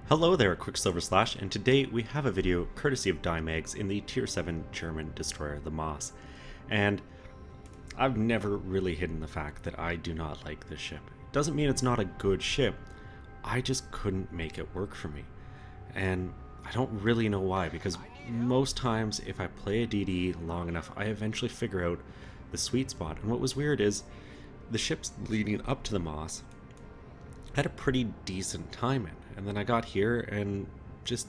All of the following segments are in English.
Hello there, Qckslvrslash, and today we have a video courtesy of Dymags in the Tier 7 German destroyer, the Maass. And I've never really hidden the fact that I do not like this ship. Doesn't mean it's not a good ship, I just couldn't make it work for me. And I don't really know why, because most times if I play a DD long enough, I eventually figure out the sweet spot. And what was weird is, the ships leading up to the Maass had a pretty decent time in, and then I got here and just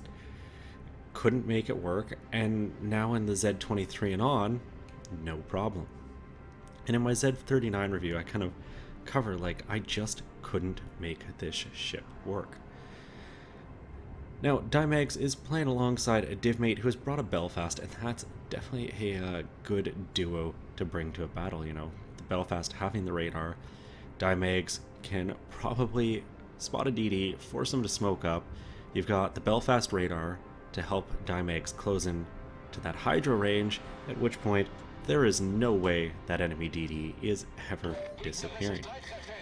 couldn't make it work, and now in the Z23 and on, no problem. And in my Z39 review I kind of cover like I just couldn't make this ship work. Now Dymags is playing alongside a divmate who has brought a Belfast, and that's definitely a good duo to bring to a battle. You know, the Belfast having the radar, Dymags can probably spot a DD, force him to smoke up. You've got the Belfast radar to help Dymags close in to that Hydro range, at which point there is no way that enemy DD is ever disappearing.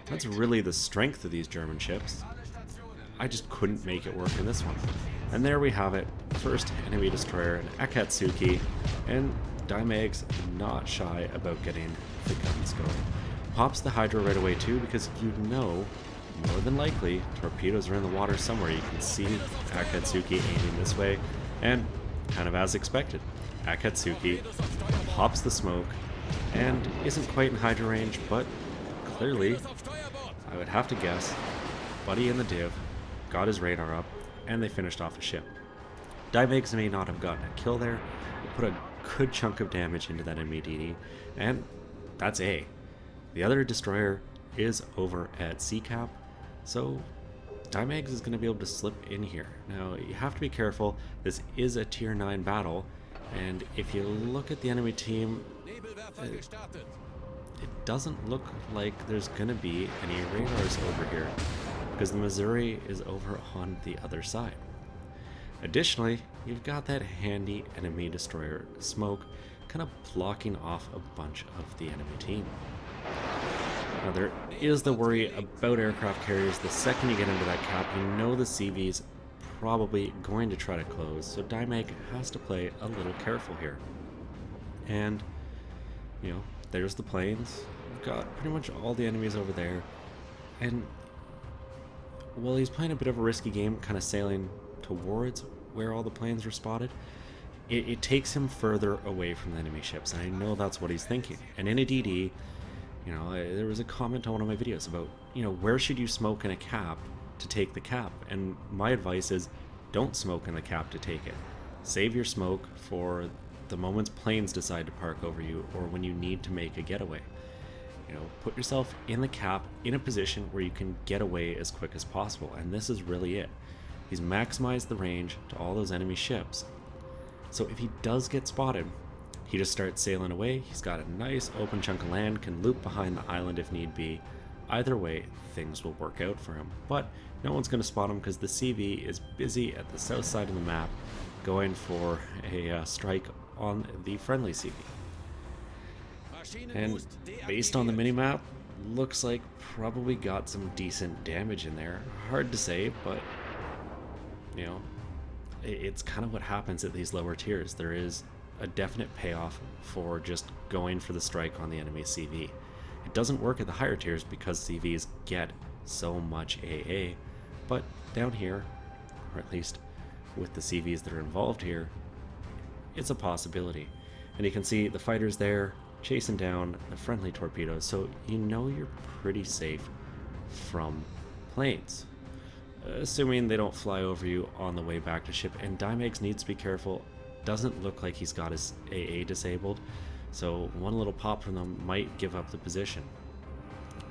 That's really the strength of these German ships. I just couldn't make it work in this one. And there we have it, first enemy destroyer, an Qckslvrslash, and Dymags not shy about getting the guns going. Pops the Hydro right away too, because you know, more than likely, torpedoes are in the water somewhere. You can see Qckslvrslash aiming this way, and kind of as expected, Qckslvrslash pops the smoke, and isn't quite in Hydro range, but clearly, I would have to guess, Buddy in the div got his radar up, and they finished off the ship. Dymags may not have gotten a kill there, but put a good chunk of damage into that enemy DD, and that's A. The other destroyer is over at C-Cap, so Dymags is going to be able to slip in here. Now, you have to be careful. This is a Tier 9 battle, and if you look at the enemy team, it doesn't look like there's going to be any radars over here, because the Missouri is over on the other side. Additionally, you've got that handy enemy destroyer smoke kind of blocking off a bunch of the enemy team. Now there is the worry about aircraft carriers. The second you get into that cap, you know the CV's probably going to try to close, so Dymag has to play a little careful here. And, you know, there's the planes. We've got pretty much all the enemies over there. And while he's playing a bit of a risky game, kind of sailing towards where all the planes were spotted, it takes him further away from the enemy ships, and I know that's what he's thinking. And in a DD, you know, there was a comment on one of my videos about, you know, where should you smoke in a cap to take the cap? And my advice is, don't smoke in the cap to take it. Save your smoke for the moments planes decide to park over you, or when you need to make a getaway. You know, put yourself in the cap in a position where you can get away as quick as possible, and this is really it. He's maximized the range to all those enemy ships. So if he does get spotted, he just starts sailing away. He's got a nice open chunk of land, can loop behind the island if need be. Either way, things will work out for him. But no one's going to spot him because the CV is busy at the south side of the map going for a strike on the friendly CV. And based on the minimap, looks like probably got some decent damage in there. Hard to say, but you know, it's kind of what happens at these lower tiers. There is a definite payoff for just going for the strike on the enemy CV. It doesn't work at the higher tiers because CVs get so much AA, but down here, or at least with the CVs that are involved here, it's a possibility. And you can see the fighters there chasing down the friendly torpedoes, so you know you're pretty safe from planes. Assuming they don't fly over you on the way back to ship, and Dymags needs to be careful. Doesn't look like he's got his AA disabled, so one little pop from them might give up the position.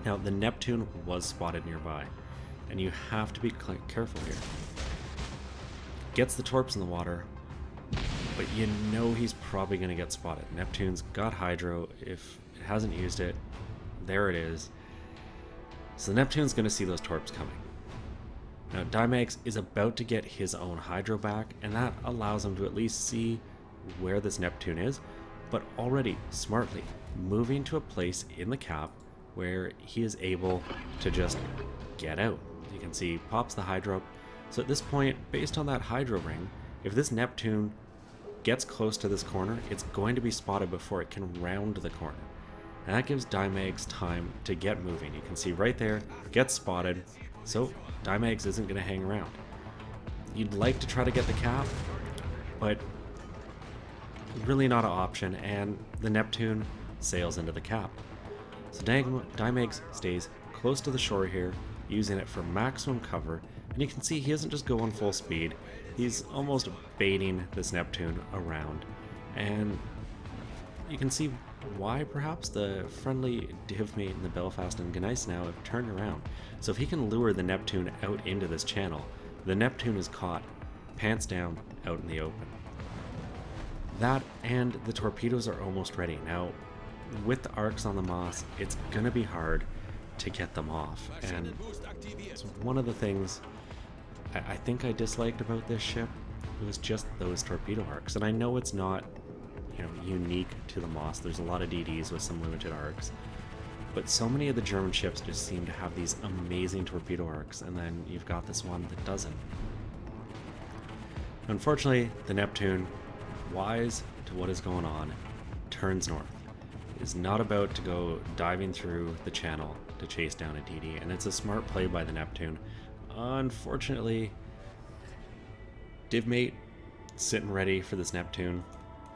Now the Neptune was spotted nearby, and you have to be careful here. Gets the torps in the water, but you know he's probably going to get spotted. Neptune's got Hydro. If it hasn't used it, there it is. So the Neptune's going to see those torps coming. Now Dymags is about to get his own Hydro back, and that allows him to at least see where this Neptune is, but already smartly moving to a place in the cap where he is able to just get out. You can see pops the Hydro, So at this point, based on that hydro ring, if this Neptune gets close to this corner, it's going to be spotted before it can round the corner. And that gives Dymags time to get moving. You can see right there, gets spotted, so Dymags isn't going to hang around. You'd like to try to get the cap, but really not an option, and the Neptune sails into the cap. So Dymags stays close to the shore here, using it for maximum cover, and you can see he isn't just going full speed, he's almost baiting this Neptune around, and you can see why perhaps the friendly Divmate and the Belfast and Gneisenau have turned around. So if he can lure the Neptune out into this channel, the Neptune is caught, pants down, out in the open. That and the torpedoes are almost ready. Now, with the arcs on the Maass, it's gonna be hard to get them off, and it's one of the things I think I disliked about this ship. It was just those torpedo arcs, and I know it's not, you know, unique to the Maass. There's a lot of DDs with some limited arcs, but so many of the German ships just seem to have these amazing torpedo arcs, and then you've got this one that doesn't. Unfortunately, the Neptune, wise to what is going on, turns north. It is not about to go diving through the channel to chase down a DD, and it's a smart play by the Neptune. Unfortunately, Divmate sitting ready for this Neptune.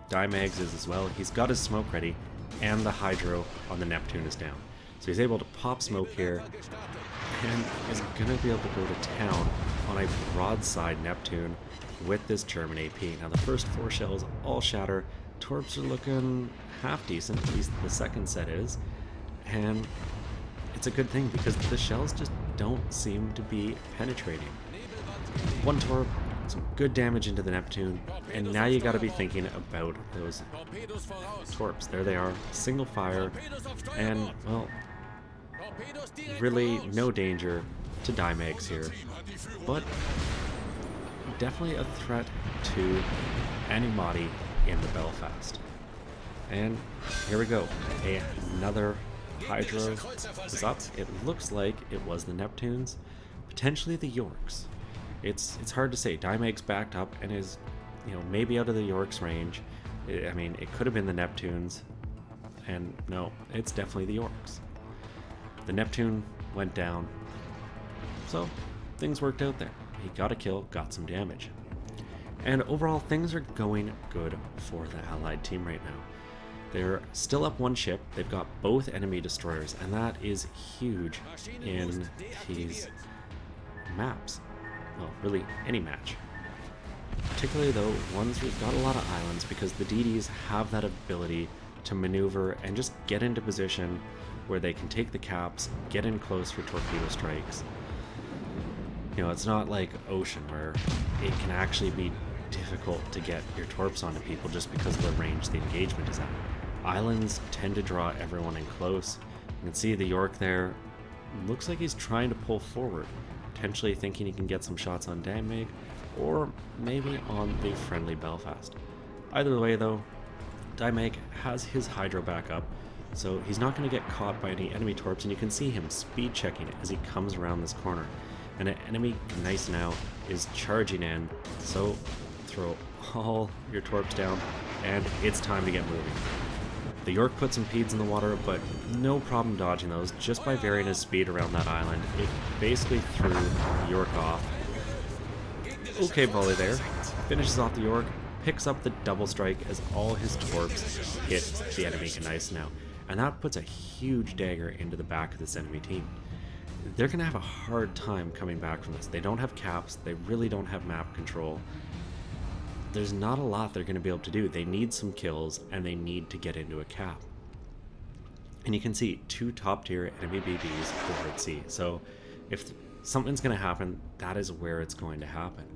Dymags is as well. He's got his smoke ready, and the hydro on the Neptune is down. So he's able to pop smoke here, and is going to be able to go to town on a broadside Neptune with this German AP. Now the first 4 shells all shatter. Torps are looking half decent, at least the second set is, and it's a good thing because the shells just don't seem to be penetrating. 1 torp, some good damage into the Neptune, and now you got to be thinking about those torps. There they are, single fire, and well, really no danger to Dymags here, but definitely a threat to Animati in the Belfast. And here we go, another hydro is up. It looks like it was the Neptunes, potentially the Yorks. It's hard to say. Dymags backed up and is, you know, maybe out of the Yorks range. I mean, it could have been the Neptunes, and no, it's definitely the Yorks. The Neptune went down, so things worked out there. He got a kill, got some damage. And overall, things are going good for the Allied team right now. They're still up 1 ship, they've got both enemy destroyers, and that is huge in these maps. Well, really, any match. Particularly though, ones we've got a lot of islands, because the DDs have that ability to maneuver and just get into position where they can take the caps, get in close for torpedo strikes. You know, it's not like Ocean where it can actually be difficult to get your torps onto people just because of the range the engagement is at. Islands tend to draw everyone in close. You can see the York there. Looks like he's trying to pull forward, potentially thinking he can get some shots on Dymags, or maybe on the friendly Belfast. Either way though, Dymags has his hydro back up, so he's not going to get caught by any enemy torps, and you can see him speed checking it as he comes around this corner. And an enemy Gneisenau is charging in, so throw all your torps down, and it's time to get moving. The York put some peds in the water, but no problem dodging those just by varying his speed around that island. It basically threw the York off. Okay volley there, finishes off the York, picks up the double strike as all his torps hit the enemy Gneisenau, and that puts a huge dagger into the back of this enemy team. They're going to have a hard time coming back from this. They don't have caps, they really don't have map control. There's not a lot they're going to be able to do. They need some kills, and they need to get into a cap. And you can see 2 top-tier enemy BBs over at sea. So if something's going to happen, that is where it's going to happen.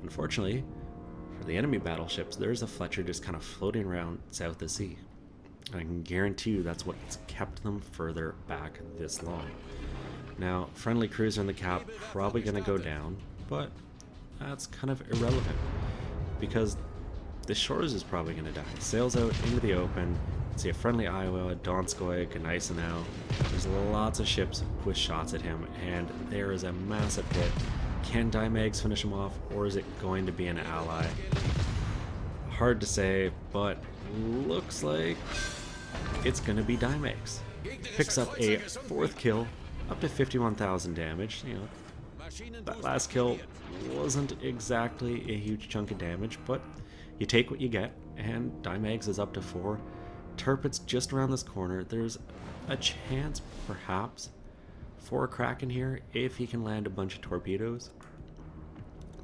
Unfortunately, for the enemy battleships, there's a Fletcher just kind of floating around south of sea. And I can guarantee you that's what's kept them further back this long. Now, friendly cruiser in the cap, probably going to go down, but that's kind of irrelevant, because the Shores is probably going to die. Sails out into the open, see a friendly Iowa, Donskoy, Gneisenau. There's lots of ships with shots at him, and there is a massive hit. Can Dymags finish him off, or is it going to be an ally? Hard to say, but looks like it's going to be Dymags. Picks up a 4th kill, up to 51,000 damage. You know, that last kill wasn't exactly a huge chunk of damage, but you take what you get, and Dymags is up to 4. Tirpitz just around this corner. There's a chance, perhaps, for a Kraken here if he can land a bunch of torpedoes,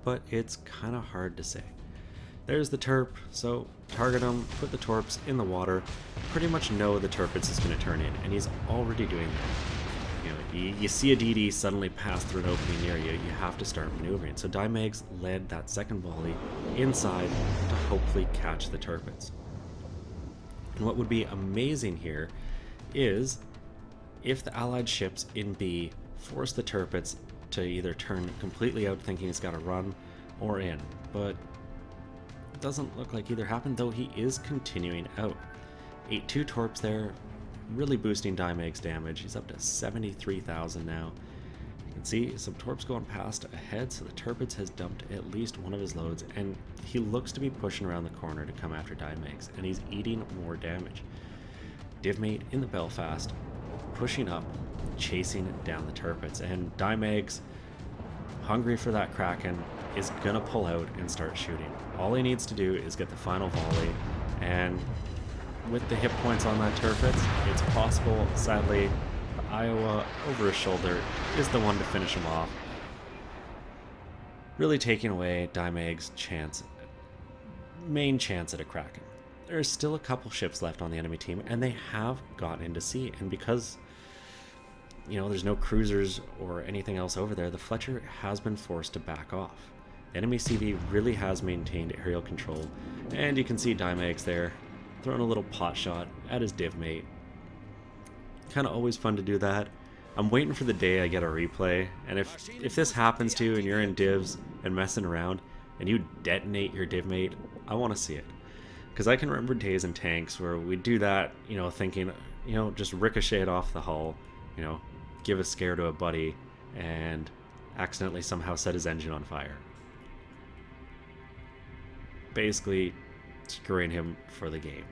but it's kind of hard to say. There's the Terp, so target him, put the Torps in the water, pretty much know the Tirpitz is going to turn in, and he's already doing that. You know, you see a DD suddenly pass through an opening near you, you have to start maneuvering. So Dymags led that second volley inside to hopefully catch the Tirpitz. And what would be amazing here is if the allied ships in B force the Tirpitz to either turn completely out thinking he's got to run or in, but it doesn't look like either happened, though he is continuing out. 8-2 Torps there, really boosting Dymags damage. He's up to 73,000 now. You can see some Torps going past ahead, so the Tirpitz has dumped at least one of his loads, and he looks to be pushing around the corner to come after Dymags, and he's eating more damage. Divmate in the Belfast, pushing up, chasing down the Tirpitz, and Dymags, hungry for that Kraken, is gonna pull out and start shooting. All he needs to do is get the final volley, and with the hit points on that Tirpitz, it's possible. Sadly, the Iowa over his shoulder is the one to finish him off, really taking away Dymags' main chance at a Kraken. There's still a couple ships left on the enemy team, and they have gotten into sea, and because you know there's no cruisers or anything else over there, the Fletcher has been forced to back off. The enemy CV really has maintained aerial control, and you can see Dymags there throwing a little pot shot at his Divmate. Kind of always fun to do that. I'm waiting for the day I get a replay, and if this happens to you and you're in divs and messing around and you detonate your Divmate, I want to see it. Because I can remember days in tanks where we'd do that, you know, thinking, you know, just ricochet it off the hull, you know, give a scare to a buddy, and accidentally somehow set his engine on fire. Basically screwing him for the game.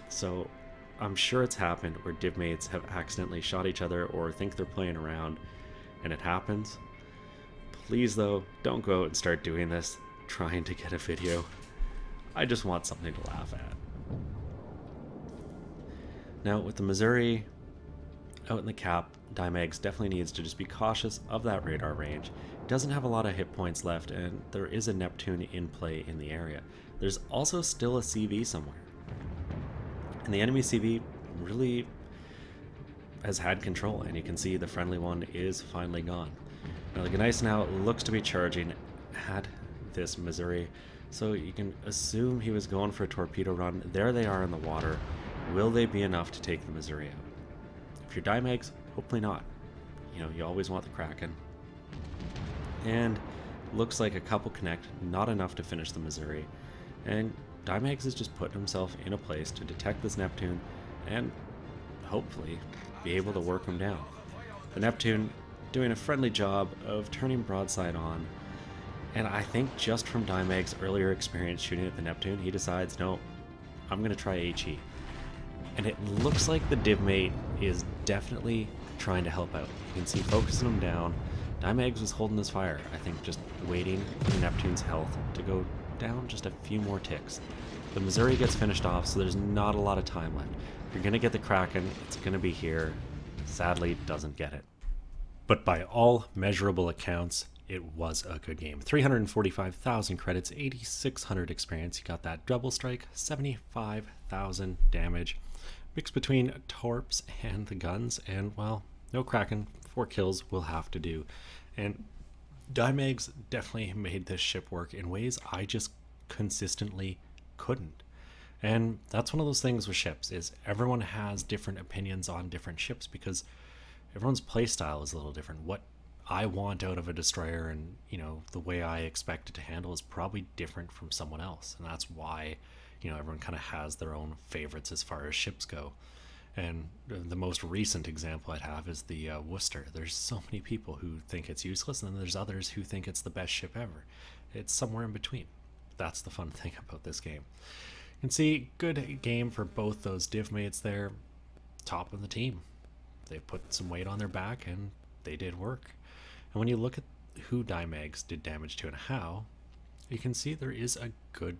So I'm sure it's happened where Divmates have accidentally shot each other or think they're playing around, and it happens. Please though, don't go out and start doing this, trying to get a video. I just want something to laugh at. Now with the Missouri out in the cap, Dymags definitely needs to just be cautious of that radar range. It doesn't have a lot of hit points left, and there is a Neptune in play in the area. There's also still a CV somewhere. And the enemy CV really has had control, and you can see the friendly one is finally gone. Now the Gneiss now looks to be charging at this Missouri, so you can assume he was going for a torpedo run. There they are in the water. Will they be enough to take the Missouri out? If you're Dymags, hopefully not. You know, you always want the Kraken. And looks like a couple connect, not enough to finish the Missouri. And Dymags is just putting himself in a place to detect this Neptune and hopefully be able to work him down. The Neptune doing a friendly job of turning broadside on, and I think just from Dymags' earlier experience shooting at the Neptune, he decides, no, I'm going to try HE. And it looks like the Divmate is definitely trying to help out. You can see focusing him down. Dymags was holding this fire, I think just waiting for Neptune's health to go down just a few more ticks. The Missouri gets finished off, so there's not a lot of time left. If you're going to get the Kraken, it's going to be here. Sadly, doesn't get it. But by all measurable accounts, it was a good game. 345,000 credits, 8,600 experience. You got that double strike, 75,000 damage. Mix between Torps and the guns, and well, no Kraken, 4 kills will have to do. And Dymags definitely made this ship work in ways I just consistently couldn't. And that's one of those things with ships, is everyone has different opinions on different ships because everyone's playstyle is a little different. What I want out of a destroyer and, you know, the way I expect it to handle is probably different from someone else. And that's why, you know, everyone kind of has their own favorites as far as ships go. And the most recent example I'd have is the Worcester. There's so many people who think it's useless, and then there's others who think it's the best ship ever. It's somewhere in between. That's the fun thing about this game. You can see, good game for both those div mates there. Top of the team. They put some weight on their back, and they did work. And when you look at who Dymags did damage to and how, you can see there is a good,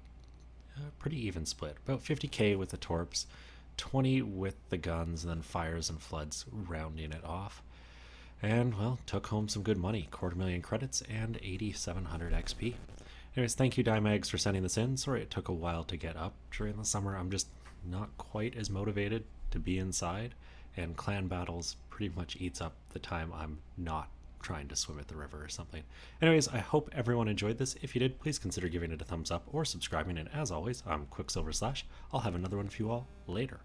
pretty even split. About 50k with the torps, 20 with the guns, and then fires and floods rounding it off. And, well, took home some good money, 250,000 credits and 8,700 XP. Anyways, thank you Dymags for sending this in. Sorry it took a while to get up during the summer. I'm just not quite as motivated to be inside, and clan battles pretty much eats up the time I'm not trying to swim at the river or something. Anyways, I hope everyone enjoyed this. If you did, please consider giving it a thumbs up or subscribing, and as always, I'm Qckslvrslash. I'll have another one for you all later.